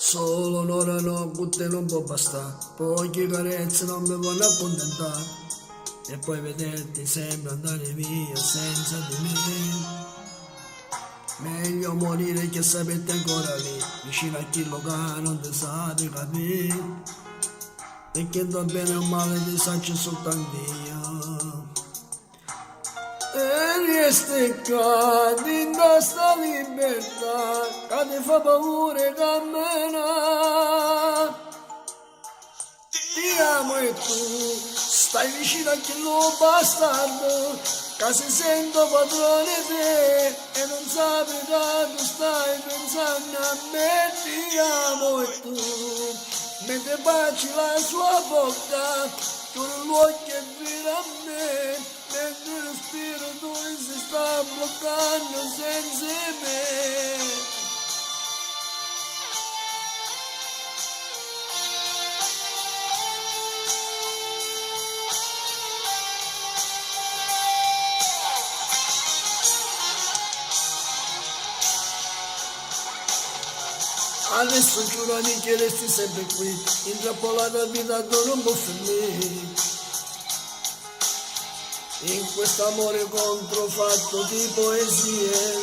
Solo un'ora no, con te non può bastare, poche carezze non mi voglio accontentare, e poi vederti sempre andare via senza di me. Meglio morire che sapete ancora lì, vicino a chi lo ca non ti sa di capire, perché da bene o male ti saccio soltanto io. E resti qua, in questa libertà, che ti fa paura camminare. Ti amo e tu stai vicino a chi lo bastardo, che si sente padrone te e non sapi che tu stai pensando a me. Ti amo e tu mentre baci la sua bocca, con l'occhio e vira a me, mentre il spirito si sta bloccando senza me. Adesso giurami che resti sempre qui, intrappolata vita non può finire. In questo amore controfatto di poesie,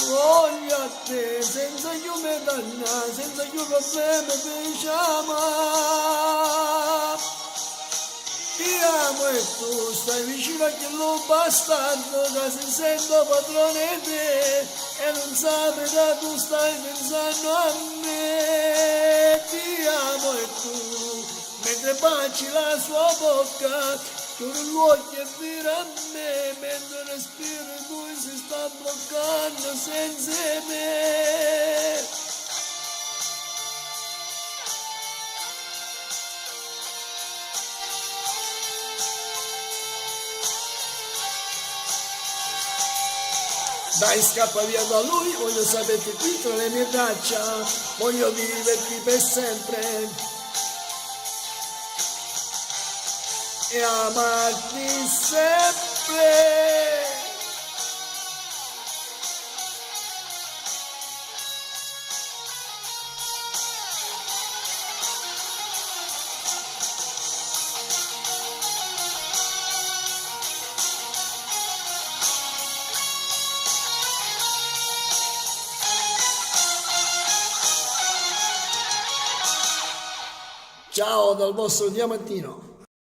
voglio a te, senza più me danna, senza più problemi per chiamare. Ti amo e tu stai vicino a quello bastardo che si sente padrone te e non sape che tu stai pensando a me. Ti amo e tu mentre baci la sua bocca, chiudi l'occhio e vira a me, mentre respiro lui si sta bloccando senza me. Dai, scappa via da lui, voglio saperti qui tra le mie braccia, voglio viverti per sempre e amarti sempre. Ciao dal vostro Diamantino.